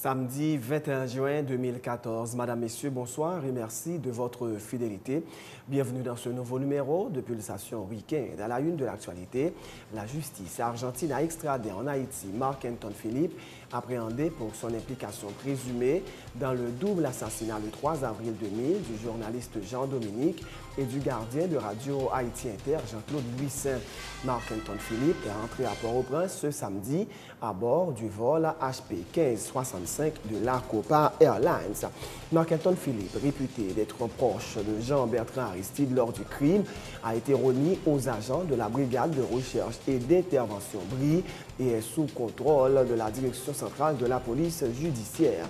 Samedi 21 juin 2014. Madame, Messieurs, bonsoir et merci de votre fidélité. Bienvenue dans ce nouveau numéro de Pulsation Week-end. À la une de l'actualité, la justice argentine a extradé en Haïti Marc-Antoine Philippe, appréhendé pour son implication présumée dans le double assassinat le 3 avril 2000 du journaliste Jean-Dominique et du gardien de Radio Haïti Inter, Jean-Claude Louis-Saint. Marc-Antoine Philippe est entré à Port-au-Prince ce samedi à bord du vol HP 1565 de la Copa Airlines. Marc-Antoine Philippe, réputé d'être proche de Jean-Bertrand Aristide lors du crime, a été remis aux agents de la brigade de recherche et d'intervention BRI et est sous contrôle de la direction centrale de la police judiciaire.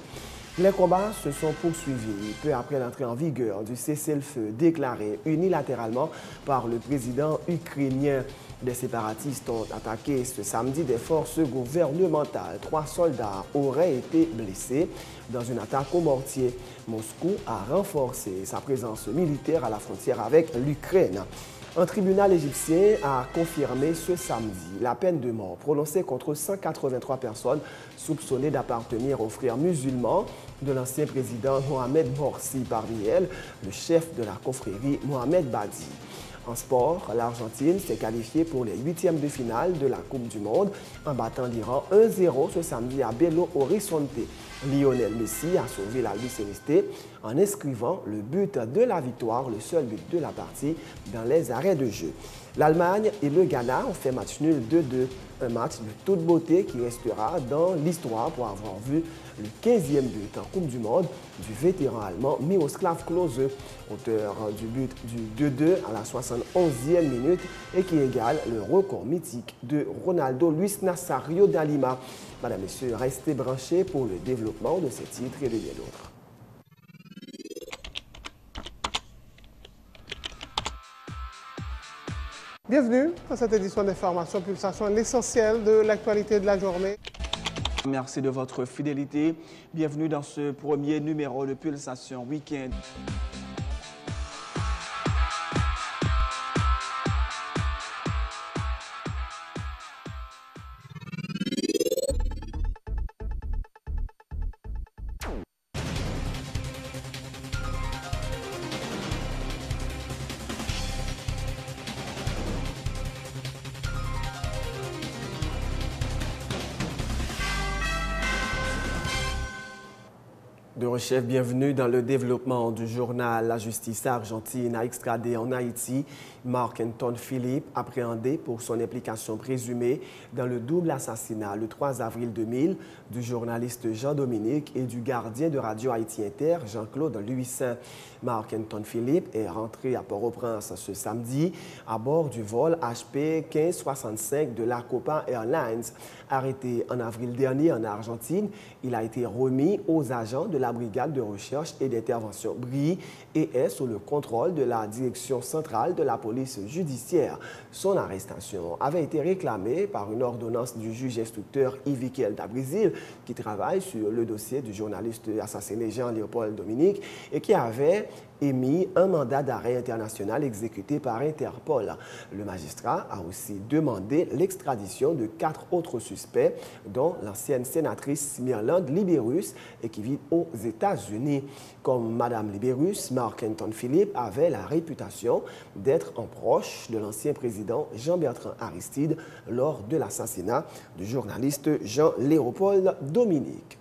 Les combats se sont poursuivis peu après l'entrée en vigueur du cessez-le-feu déclaré unilatéralement par le président ukrainien. Des séparatistes ont attaqué ce samedi des forces gouvernementales. 3 soldats auraient été blessés dans une attaque au mortier. Moscou a renforcé sa présence militaire à la frontière avec l'Ukraine. Un tribunal égyptien a confirmé ce samedi la peine de mort prononcée contre 183 personnes soupçonnées d'appartenir aux frères musulmans de l'ancien président Mohamed Morsi. Parmi elles, le chef de la confrérie Mohamed Badi. En sport, l'Argentine s'est qualifiée pour les 8e de finale de la Coupe du Monde en battant l'Iran 1-0 ce samedi à Belo Horizonte. Lionel Messi a sauvé la Luis Celeste en inscrivant le but de la victoire, le seul but de la partie dans les arrêts de jeu. L'Allemagne et le Ghana ont fait match nul 2-2. Un match de toute beauté qui restera dans l'histoire pour avoir vu le 15e but en Coupe du Monde du vétéran allemand Miroslav Klose, auteur du but du 2-2 à la 71e minute et qui égale le record mythique de Ronaldo Luis Nazario da Lima. Madame, Messieurs, restez branchés pour le développement de ces titres et de bien d'autres. Bienvenue dans cette édition d'Information Pulsation, l'essentiel de l'actualité de la journée. Merci de votre fidélité. Bienvenue dans ce premier numéro de Pulsation Week-end. De rechef, bienvenue dans le développement du journal. La justice argentine a extradé en Haïti Marc-Antoine Philippe, appréhendé pour son implication présumée dans le double assassinat le 3 avril 2000 du journaliste Jean-Dominique et du gardien de Radio Haïti Inter, Jean-Claude Louis-Saint. Marc-Antoine Philippe est rentré à Port-au-Prince ce samedi à bord du vol HP 1565 de la Copa Airlines. Arrêté en avril dernier en Argentine, il a été remis aux agents de la brigade de recherche et d'intervention BRI et est sous le contrôle de la direction centrale de la police judiciaire. Son arrestation avait été réclamée par une ordonnance du juge instructeur Yvikel Dabrizil qui travaille sur le dossier du journaliste assassiné Jean-Léopold Dominique et qui avait émis un mandat d'arrêt international exécuté par Interpol. Le magistrat a aussi demandé l'extradition de 4 autres suspects, dont l'ancienne sénatrice Myrlande Libérus et qui vit aux États-Unis. Comme Mme Libérus, Marc-Antoine Philippe avait la réputation d'être un proche de l'ancien président Jean-Bertrand Aristide lors de l'assassinat du journaliste Jean-Léopold Dominique.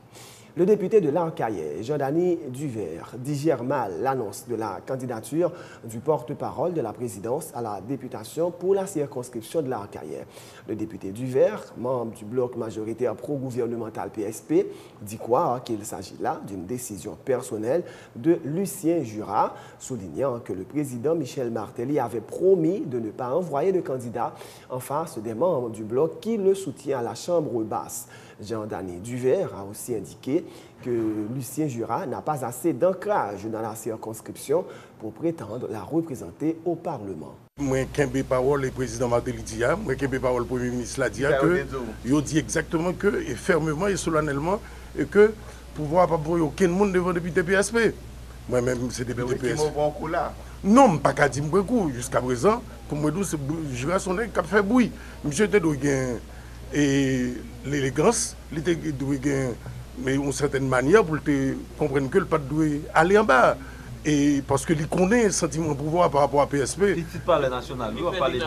Le député de l'Arcahaie, Jean-Dany Duvert, digère mal l'annonce de la candidature du porte-parole de la présidence à la députation pour la circonscription de l'Arcahaie. Le député Duvert, membre du bloc majoritaire pro-gouvernemental PSP, dit croire qu'il s'agit là d'une décision personnelle de Lucien Jura, soulignant que le président Michel Martelly avait promis de ne pas envoyer de candidat en face des membres du bloc qui le soutient à la Chambre basse. Jean-Dany Duvert a aussi indiqué que Lucien Jura n'a pas assez d'ancrage dans la circonscription pour prétendre la représenter au Parlement. Moi, Kembe Parole, le président Martelly dit, moi, Kembe Parole, le premier ministre, l'a dit, que il dit exactement que, et fermement et solennellement, et que pouvoir pas pour aucun monde devant le député PSP. Moi-même, c'est député PSP. Non, pas qu'à dire beaucoup. Jusqu'à présent, pour moi, c'est Jura son qui a fait bruit. Monsieur était et l'élégance, il était mais d'une certaine manière pour te comprendre que le pas doit aller en bas. Et parce que il connaît le sentiment de pouvoir par rapport à PSP. Il ne pas le national, il va parler de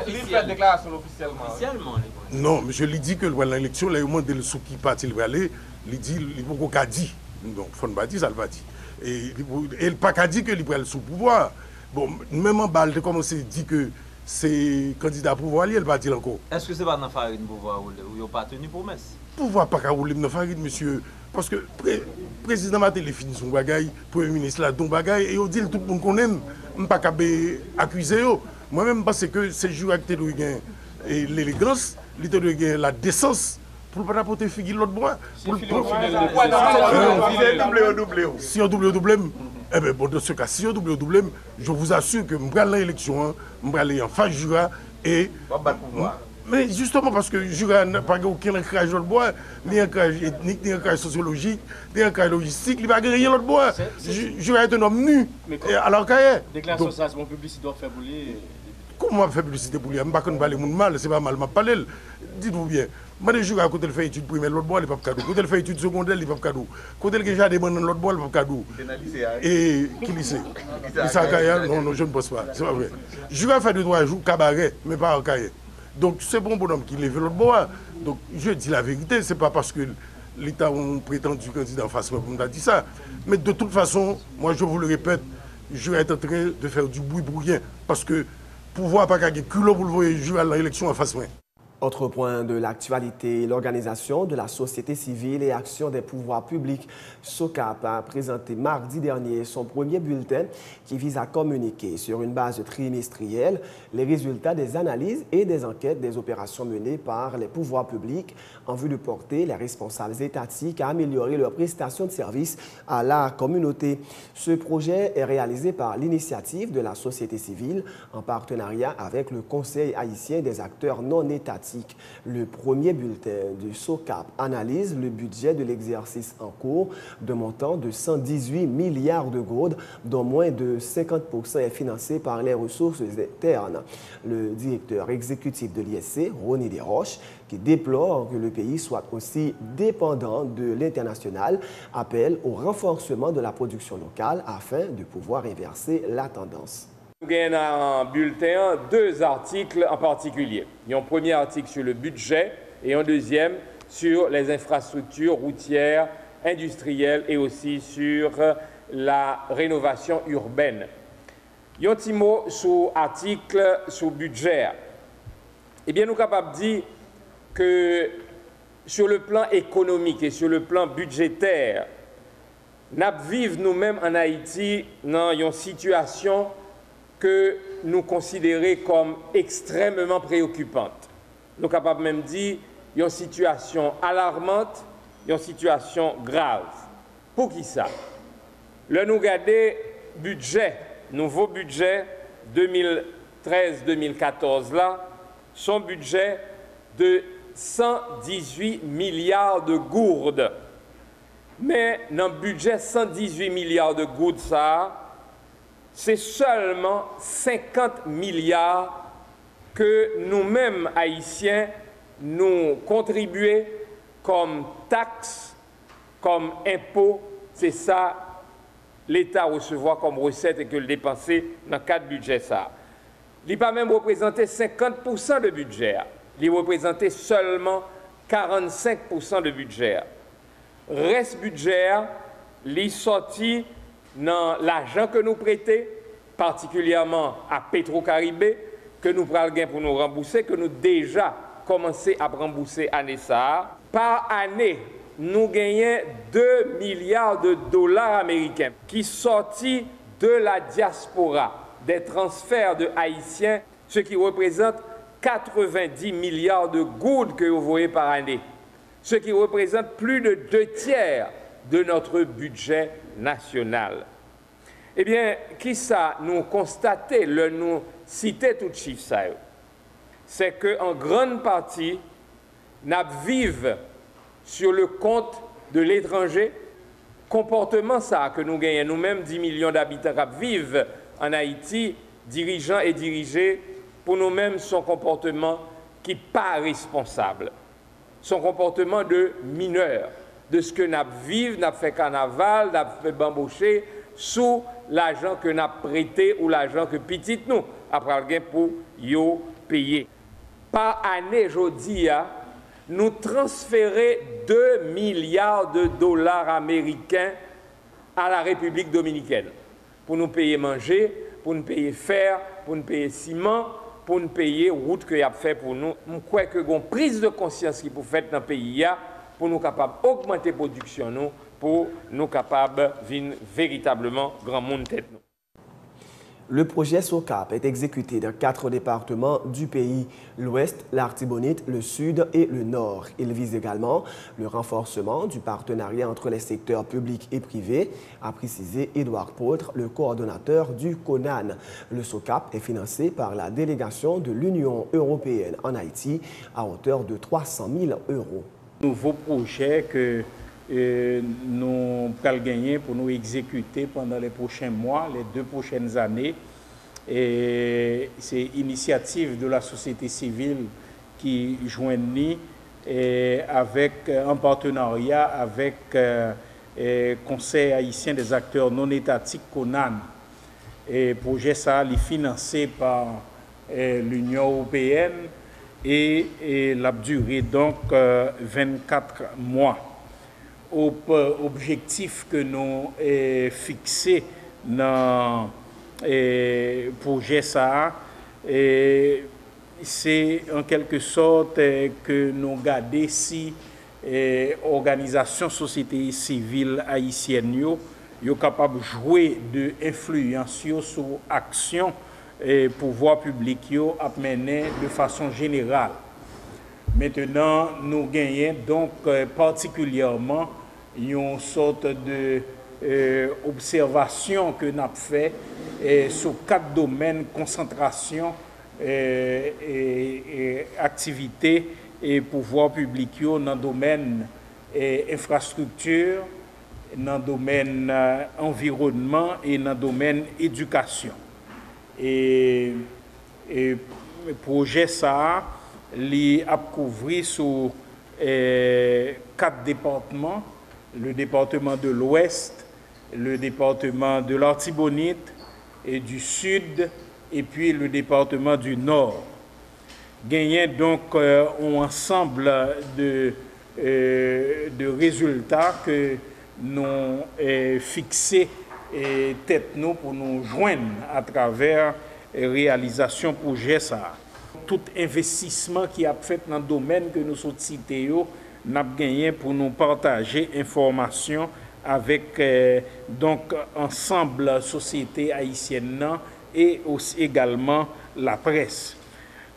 il fait déclaration officiellement. Non, monsieur, il dit que l'élection, là, au moins, de sous qui parti il va aller, il dit, il faut qu'on dit. Donc, il faut pas dire, ça le va dire. Et il pas qu'à dire que il va sous pouvoir. Bon, même en bas, il a commencé à dire que c'est candidat à pouvoir, il va dire encore. Est-ce que c'est pas dans la farine pouvoir ou il n'a pas tenu promesse? Pouvoir pas qu'à rouler dans la farine, monsieur. Parce que le président Matéli finit son bagaille, le Premier ministre là, ton bagaille, et il dit tout le monde qu'on aime, je ne pas accuser. Moi-même, je pense que c'est jouer avec l'élégance, la décence, pour ne pas apporter figure l'autre bois. Si on double, eh bien, bon, dans ce cas, si on double, je vous assure que je vais aller à l'élection, je vais aller en face Jura et. Mais justement parce que Jura n'a pas aucun ancrage l'autre bois, ni ancrage ethnique, ni ancrage sociologique, ni ancrage logistique, il ne va pas gagner l'autre bois. Jura est un homme nu. Alors qu'il y a. Déclaration ça, c'est mon publicité doit faire bouler. Comment on fait publicité pour lui? Je ne vais pas parler de mal, c'est pas mal, je parler. Dites-vous bien. Moi, je joue à côté de faire études primaires, l'autre bois, il n'est pas cadeau. Côté de faire études secondaires, il n'est pas cadeau. Côté de faire des jardins, l'autre bois, il n'est pas cadeau. Et qui lycée? Non, je ne pense pas. C'est pas vrai. Je vais faire 2-3 jours cabaret, mais pas en cahier. Donc, c'est bon bonhomme qui lève l'autre bois. Donc, je dis la vérité, ce n'est pas parce que l'État a prétendu candidat en face, comme on a dit ça. Mais de toute façon, moi, je vous le répète, je vais être en train de faire du bruit pour rien. Parce que pouvoir pas gagner culot pour le voir jouer à l'élection en face. Autre point de l'actualité, l'organisation de la société civile et action des pouvoirs publics, SOCAP, a présenté mardi dernier son premier bulletin qui vise à communiquer sur une base trimestrielle les résultats des analyses et des enquêtes des opérations menées par les pouvoirs publics en vue de porter les responsables étatiques à améliorer leurs prestations de services à la communauté. Ce projet est réalisé par l'initiative de la société civile en partenariat avec le Conseil haïtien des acteurs non étatiques. Le premier bulletin du SOCAP analyse le budget de l'exercice en cours de montant de 118 milliards de gourdes, dont moins de 50% est financé par les ressources internes. Le directeur exécutif de l'ISC, Ronnie Desroches, qui déplore que le pays soit aussi dépendant de l'international, appelle au renforcement de la production locale afin de pouvoir inverser la tendance. Nous avons un bulletin 2 articles en particulier. Il y a un premier article sur le budget et un deuxième sur les infrastructures routières, industrielles et aussi sur la rénovation urbaine. Il y a un petit mot sur l'article sur le budget. Eh bien, nous sommes capables de dire que sur le plan économique et sur le plan budgétaire, nous vivons nous-mêmes en Haïti dans une situation que nous considérons comme extrêmement préoccupante. Nous sommes capables même de dire qu'il y a une situation alarmante, une situation grave. Pour qui ça? Là, nous regardons budget, nouveau budget 2013-2014, là, son budget de 118 milliards de gourdes. Mais dans le budget 118 milliards de gourdes, ça, c'est seulement 50 milliards que nous-mêmes, Haïtiens, nous contribuons comme taxes, comme impôts. C'est ça, l'État recevoir comme recette et que le dépenser dans le cadre budget. Ça. Il n'a pas même représenté 50% de budget. Il représentait seulement 45% de budget. Reste budget, il est sorti dans l'argent que nous prêtons, particulièrement à Petro-Caribé, que nous prenons pour nous rembourser, que nous déjà commencé à rembourser année ça. Par année, nous gagnons 2 milliards de dollars américains qui sortent de la diaspora, des transferts de Haïtiens, ce qui représente 90 milliards de gourdes que vous voyez par année, ce qui représente plus de 2/3 de notre budget national. Eh bien, qui ça nous constater, nous citer tout chiffre ça, c'est qu'en grande partie, nous vivons sur le compte de l'étranger, comportement ça que nous gagnons nous-mêmes 10 millions d'habitants qui vivent en Haïti, dirigeants et dirigés, pour nous-mêmes son comportement qui n'est pas responsable, son comportement de mineur, de ce que nous vivons, nous fait carnaval, nous fait bamboucher sous l'argent que nous prêté ou l'argent que petit nous après pour yo payer. Par année, je dis, nous transférer 2 milliards de dollars américains à la République dominicaine pour nous payer manger, pour nous payer fer, pour nous payer ciment, pour nous payer route que y a fait pour nous. Je crois que une prise de conscience qui pour faire dans le pays pour nous capables d'augmenter la production nous, pour nous capables de véritablement grand monde tête nous. Le projet SOCAP est exécuté dans 4 départements du pays, l'Ouest, l'Artibonite, le Sud et le Nord. Il vise également le renforcement du partenariat entre les secteurs publics et privés, a précisé Édouard Poutre, le coordonnateur du CONAN. Le SOCAP est financé par la délégation de l'Union européenne en Haïti à hauteur de 300 000 €. Nouveau projet que nous allons gagner pour nous exécuter pendant les prochains mois, les 2 prochaines années. Et c'est l'initiative de la société civile qui joignit en partenariat avec le Conseil haïtien des acteurs non étatiques CONAN. Le projet ça est financé par l'Union européenne et l'a duré donc 24 mois. Objectif que nous fixé dans le projet ça, c'est en quelque sorte que nous regardons si l'organisation société civile haïtienne est capable de jouer de influence sur l'action et pouvoir public à mener de façon générale. Maintenant, nous gagnons donc particulièrement une sorte de observation que nous avons fait sur 4 domaines: concentration, et activité et pouvoir public dans le domaine infrastructure, dans le domaine environnement et dans le domaine éducation. Et le projet ça a couvert sur 4 départements: le département de l'Ouest, le département de l'Artibonite et du Sud, et puis le département du Nord. Gagner donc un ensemble de résultats que nous fixés et tête nous pour nous joindre à travers la réalisation projet ça. Tout investissement qui a fait dans le domaine que nous sommes cités, nous avons gagné pour nous partager informations avec donc ensemble société haïtienne et aussi également la presse.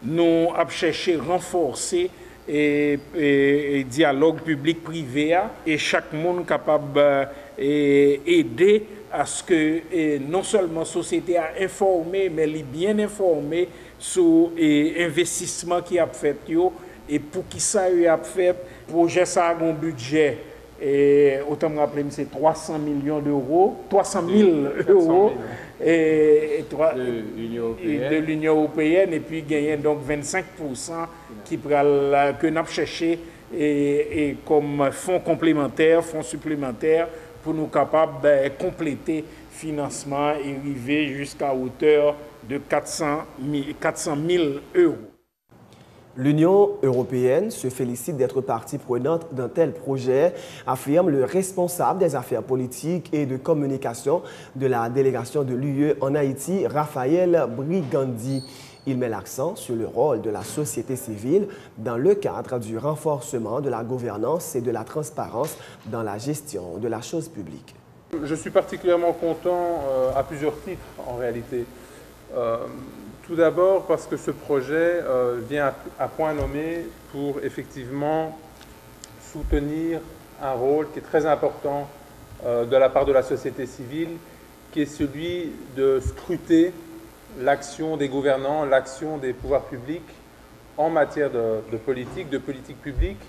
Nous avons cherché à renforcer le dialogue public-privé et chaque monde capable d'aider à ce que non seulement la société a informé, mais elle est bien informée sur l'investissement qui a fait et pour qui ça a fait. Le projet ça a un budget, autant me rappeler, c'est 300 millions d'euros, 300 000 euros de l'Union européenne et puis gagner donc 25% que nous avons cherché et comme fonds complémentaires, fonds supplémentaires pour nous capables de compléter le financement et arriver jusqu'à hauteur de 400 000 euros. L'Union européenne se félicite d'être partie prenante d'un tel projet, affirme le responsable des affaires politiques et de communication de la délégation de l'UE en Haïti, Raphaël Brigandi. Il met l'accent sur le rôle de la société civile dans le cadre du renforcement de la gouvernance et de la transparence dans la gestion de la chose publique. Je suis particulièrement content à plusieurs titres en réalité. Tout d'abord parce que ce projet vient à point nommé pour effectivement soutenir un rôle qui est très important de la part de la société civile, qui est celui de scruter l'action des gouvernants, l'action des pouvoirs publics en matière de politique publique,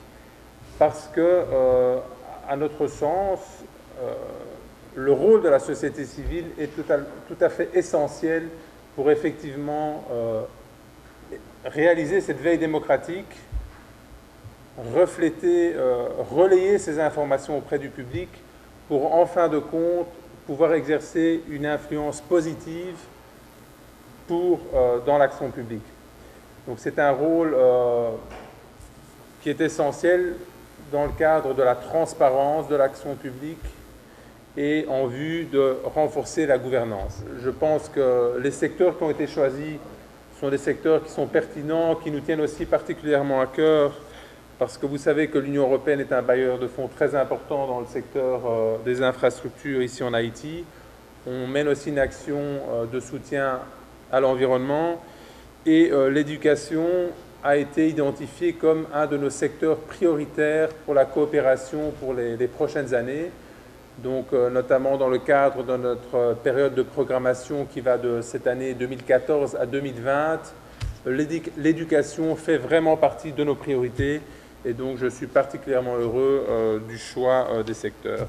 parce que, à notre sens, le rôle de la société civile est tout à fait essentiel pour effectivement réaliser cette veille démocratique refléter, relayer ces informations auprès du public pour, en fin de compte, pouvoir exercer une influence positive dans l'action publique. Donc c'est un rôle qui est essentiel dans le cadre de la transparence de l'action publique et en vue de renforcer la gouvernance. Je pense que les secteurs qui ont été choisis sont des secteurs qui sont pertinents, qui nous tiennent aussi particulièrement à cœur, parce que vous savez que l'Union européenne est un bailleur de fonds très important dans le secteur des infrastructures ici en Haïti. On mène aussi une action de soutien à l'environnement et l'éducation a été identifiée comme un de nos secteurs prioritaires pour la coopération pour les prochaines années. Donc, notamment dans le cadre de notre période de programmation qui va de cette année 2014 à 2020, l'éducation fait vraiment partie de nos priorités et donc je suis particulièrement heureux du choix des secteurs.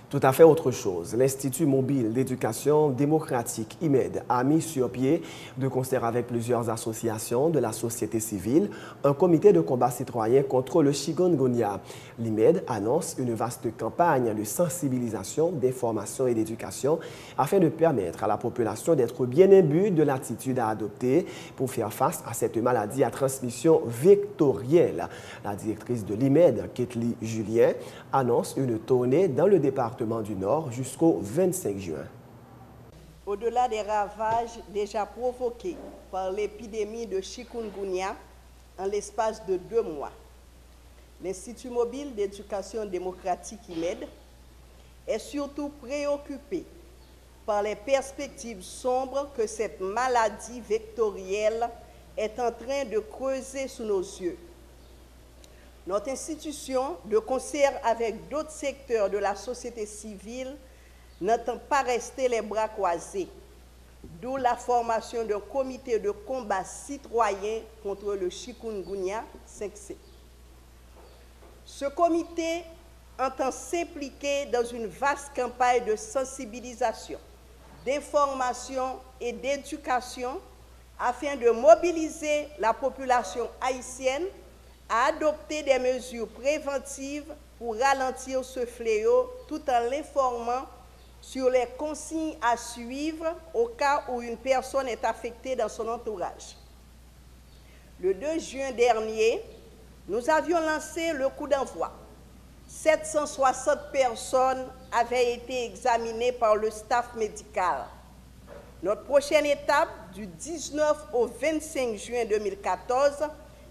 Tout à fait autre chose. L'Institut mobile d'éducation démocratique, IMED, a mis sur pied, de concert avec plusieurs associations de la société civile, un comité de combat citoyen contre le chikungunya. L'IMED annonce une vaste campagne de sensibilisation, d'information et d'éducation afin de permettre à la population d'être bien imbue de l'attitude à adopter pour faire face à cette maladie à transmission vectorielle. La directrice de l'IMED, Ketli Julien, annonce une tournée dans le département du Nord jusqu'au 25 juin. Au-delà des ravages déjà provoqués par l'épidémie de chikungunya en l'espace de 2 mois, l'Institut mobile d'éducation démocratique IMED est surtout préoccupé par les perspectives sombres que cette maladie vectorielle est en train de creuser sous nos yeux. Notre institution, de concert avec d'autres secteurs de la société civile, n'entend pas rester les bras croisés, d'où la formation d'un comité de combat citoyen contre le chikungunya 5C. Ce comité entend s'impliquer dans une vaste campagne de sensibilisation, d'information et d'éducation afin de mobiliser la population haïtienne à adopter des mesures préventives pour ralentir ce fléau tout en l'informant sur les consignes à suivre au cas où une personne est affectée dans son entourage. Le 2 juin dernier, nous avions lancé le coup d'envoi. 760 personnes avaient été examinées par le staff médical. Notre prochaine étape, du 19 au 25 juin 2014,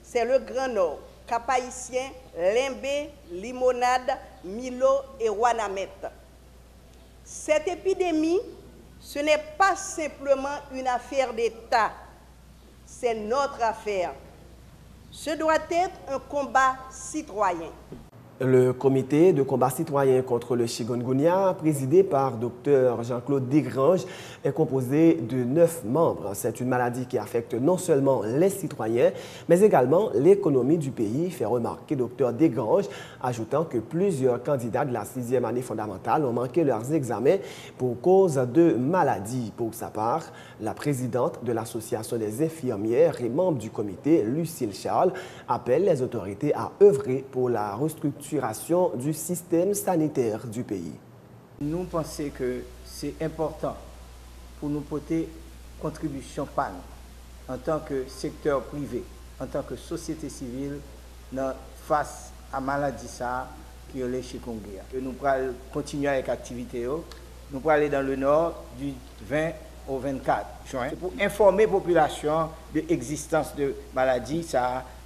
c'est le Grand Nord, Cap-Haïtien, Limbé, Limonade, Milo et Ouanamet. Cette épidémie, ce n'est pas simplement une affaire d'État, c'est notre affaire. Ce doit être un combat citoyen. Le comité de combat citoyen contre le chikungunya, présidé par Dr Jean-Claude Desgranges, est composé de 9 membres. C'est une maladie qui affecte non seulement les citoyens, mais également l'économie du pays, fait remarquer Dr Desgranges, ajoutant que plusieurs candidats de la 6e année fondamentale ont manqué leurs examens pour cause de maladie. Pour sa part, la présidente de l'Association des infirmières et membre du comité, Lucille Charles, appelle les autorités à œuvrer pour la restructuration du système sanitaire du pays. Nous pensons que c'est important pour nous porter contribution par nous, en tant que secteur privé, en tant que société civile, face à la maladie qui est le chikungunya. Nous allons continuer avec l'activité. Nous allons aller dans le nord du 20 au 24 juin pour informer la population de l'existence de maladie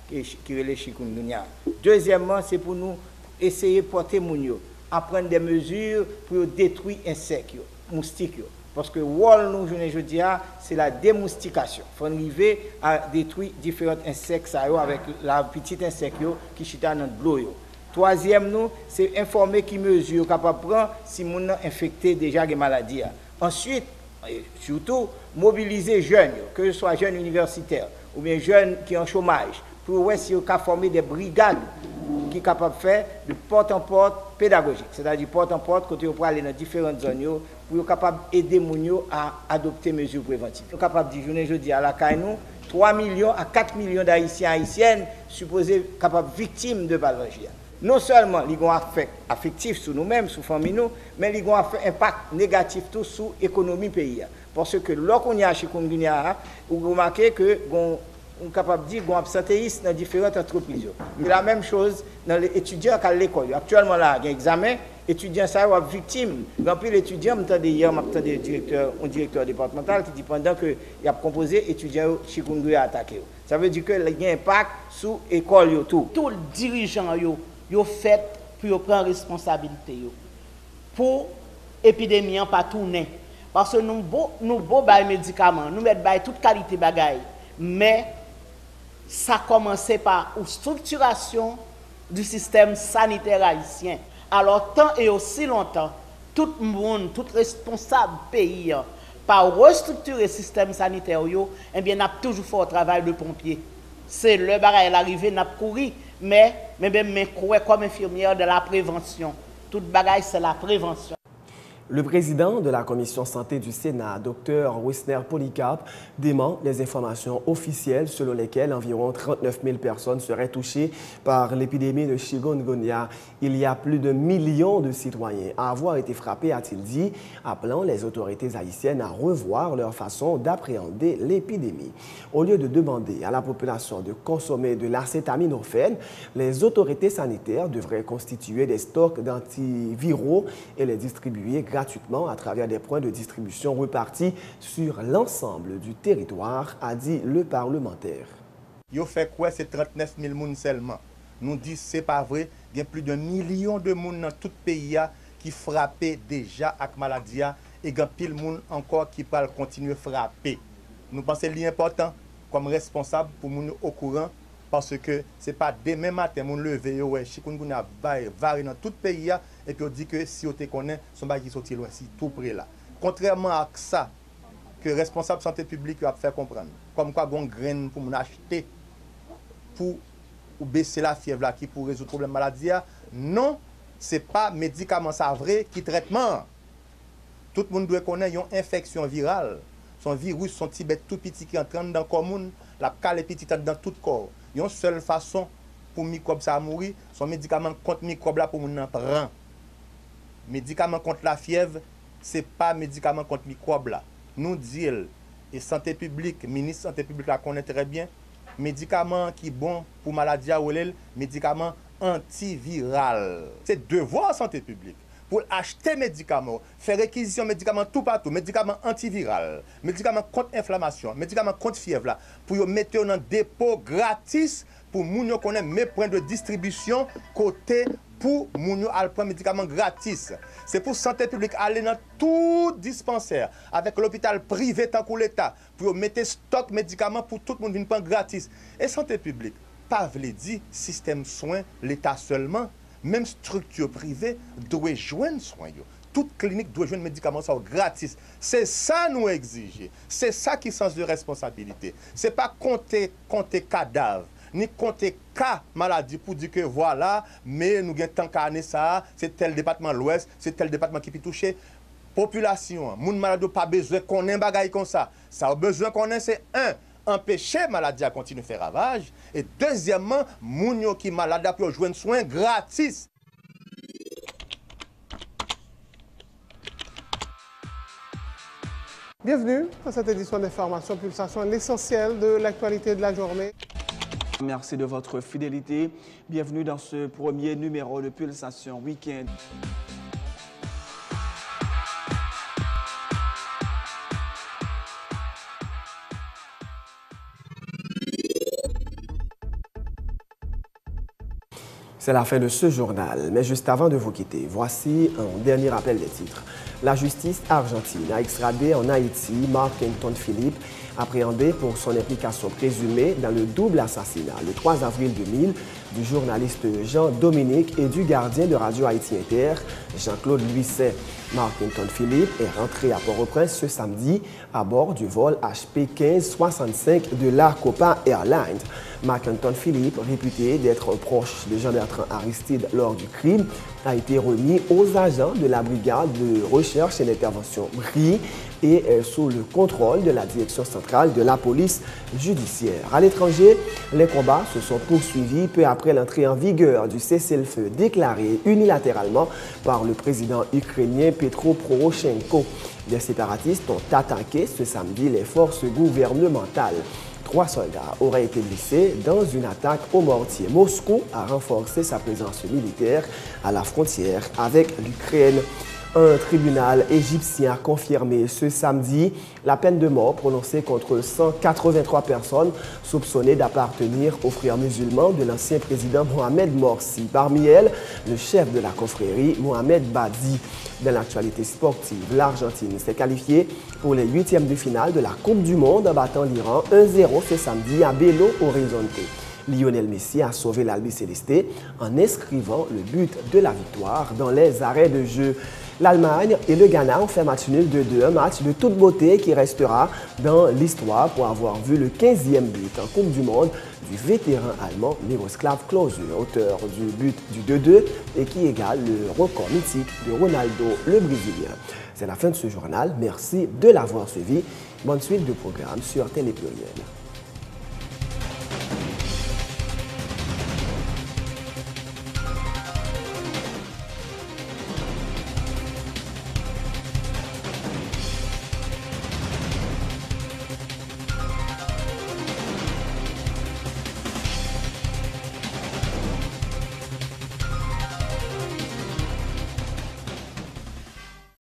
qui est le chikungunya. Deuxièmement, c'est pour nous essayer de porter mounio, à prendre des mesures pour détruire les insectes, les moustiques. Parce que nous, je dis, c'est la démoustication. Il faut arriver à détruire différents insectes avec la petite insecte qui chute dans l'eau. Troisième, c'est informer qui mesure capable de prendre si on est infecté déjà de maladies. Ensuite, surtout, mobiliser les jeunes, que ce soit jeunes universitaires ou bien jeunes qui ont chômage, pour voir si on peut former des brigades qui sont capables de faire de porte-en-porte pédagogique. C'est-à-dire porte-en-porte, quand on peut aller dans différentes zones, pour être capable d'aider les gens à adopter des mesures préventives. Nous sommes capables de dire, je dis à la CAINOU, 3 millions à 4 millions d'Haïtiens et Haïtiennes supposés capables victimes de pathologie. Non seulement ils ont un effet affectif sur nous-mêmes, sur famille nous, mais ils ont un impact négatif tout sur l'économie pays. Parce que lorsqu'on y a chikungunya, vous remarquez que on est capable de dire qu'on absentéisme dans différentes entreprises. C'est la même chose dans les étudiants à l'école. Actuellement là, il y a un examen, étudiants ça sont victimes. Dans plus l'étudiant, hier, un directeur départemental qui dit pendant que il a composé étudiants chikungunya attaqué. Ça veut dire que il y a un impact sur l'école tout. Tout le dirigeant yo fait pour prendre responsabilité pour l'épidémie pas tourner parce que nous beau bail médicaments nous mettre bail toute qualité bagaille mais ça commençait par une structuration du système sanitaire haïtien. Alors tant et aussi longtemps tout le monde, tout responsable pays par restructurer le système sanitaire eh bien n'a toujours fait un travail de pompier. C'est le bagaille l'arrivée n'a couru mais comme infirmière de la prévention. Toute bagaille, c'est la prévention. Le président de la Commission santé du Sénat, Dr Wisner Polycarpe, dément les informations officielles selon lesquelles environ 39 000 personnes seraient touchées par l'épidémie de chikungunya. Il y a plus de millions de citoyens à avoir été frappés, a-t-il dit, appelant les autorités haïtiennes à revoir leur façon d'appréhender l'épidémie. Au lieu de demander à la population de consommer de l'acétaminophène, les autorités sanitaires devraient constituer des stocks d'antiviraux et les distribuer gratuitement à travers des points de distribution repartis sur l'ensemble du territoire, a dit le parlementaire. Yo fait quoi, c'est 39 000 personnes seulement. Nous disons que ce n'est pas vrai. Il y a plus de millions de personnes dans tout le pays qui frappent déjà avec la maladie et il y a pile de monde encore qui peuvent continuer à frapper. Nous pensons que c'est important comme responsable pour nous au courant parce que ce n'est pas demain matin nous lever ouais chikungunya varie dans tout le pays et puis on dit que si on te connaît son bagage qui sorti loin si tout près là. Contrairement à ça que responsable santé publique a fait comprendre comme quoi gon graine pour nous acheter pour baisser la fièvre là qui pour résoudre le problème maladie non, c'est pas médicament ça vrai qui traitement. Tout le monde doit connaître une infection virale. Son virus, son petit bête tout petit qui entre dans le commune, la cale petit dans tout le corps. Il y a une seule façon pour le microbe ça mourir, son médicament contre le microbe là pour nous prendre. Médicament contre la fièvre, c'est pas médicament contre le microbe là. Nous disons, et santé publique, ministre santé publique la connaît très bien, médicament qui est bon pour maladie ou médicament antiviral. C'est devoir santé publique. Pour acheter médicaments, faire réquisition de médicaments tout partout, médicaments antivirales, médicaments contre inflammation, médicaments contre fièvre, là, pour mettre dans un dépôt gratis pour nous connaître mes points de distribution côté pour nous prendre médicaments gratis. C'est pour santé publique aller dans tout dispensaire avec l'hôpital privé tant que l'État pour mettre stock médicaments pour tout le monde venir prendre gratis. Et santé publique, pas veut dire système soins l'État seulement. Même structure privée doit joindre soins. Toute clinique doit joindre médicaments gratis. C'est ça nous exiger. C'est ça qui est sens de responsabilité. Ce n'est pas compter cadavres, ni compter cas maladie pour dire que voilà, mais nous avons tant qu'à ça, c'est tel département l'Ouest, c'est tel département qui peut toucher. Population, moun malade pas besoin qu'on ait un bagage comme ça. Ça a besoin qu'on ait, c'est empêcher maladie à continuer à faire ravage. Et deuxièmement, moun qui malade a pu jouer soin gratis. Bienvenue à cette édition d'Information Pulsation, l'essentiel de l'actualité de la journée. Merci de votre fidélité. Bienvenue dans ce premier numéro de Pulsation Week-end. C'est la fin de ce journal, mais juste avant de vous quitter, voici un dernier rappel des titres. La justice argentine a extradé en Haïti Mark Anton Philippe, appréhendé pour son implication présumée dans le double assassinat le 3 avril 2000 du journaliste Jean-Dominique et du gardien de Radio Haïti Inter, Jean-Claude Luisset. Mark Anton Philippe est rentré à Port-au-Prince ce samedi à bord du vol HP 1565 de la Copa Airlines. Marc-Antoine Philippe, réputé d'être proche de Jean-Bertrand Aristide lors du crime, a été remis aux agents de la brigade de recherche et d'intervention BRI et sous le contrôle de la direction centrale de la police judiciaire. À l'étranger, les combats se sont poursuivis peu après l'entrée en vigueur du cessez-le-feu déclaré unilatéralement par le président ukrainien Petro Poroshenko. Les séparatistes ont attaqué ce samedi les forces gouvernementales. 3 soldats auraient été blessés dans une attaque au mortier. Moscou a renforcé sa présence militaire à la frontière avec l'Ukraine. Un tribunal égyptien a confirmé ce samedi la peine de mort prononcée contre 183 personnes soupçonnées d'appartenir aux frères musulmans de l'ancien président Mohamed Morsi. Parmi elles, le chef de la confrérie, Mohamed Badi. Dans l'actualité sportive, l'Argentine s'est qualifiée pour les 8e de finale de la Coupe du Monde en battant l'Iran 1-0 ce samedi à Belo Horizonte. Lionel Messi a sauvé l'Albiceleste en inscrivant le but de la victoire dans les arrêts de jeu. L'Allemagne et le Ghana ont fait match nul 2-2, un match de toute beauté qui restera dans l'histoire pour avoir vu le 15e but en Coupe du Monde du vétéran allemand Miroslav Klose, auteur du but du 2-2 et qui égale le record mythique de Ronaldo, le Brésilien. C'est la fin de ce journal. Merci de l'avoir suivi. Bonne suite de programmes sur Télé Pluriel.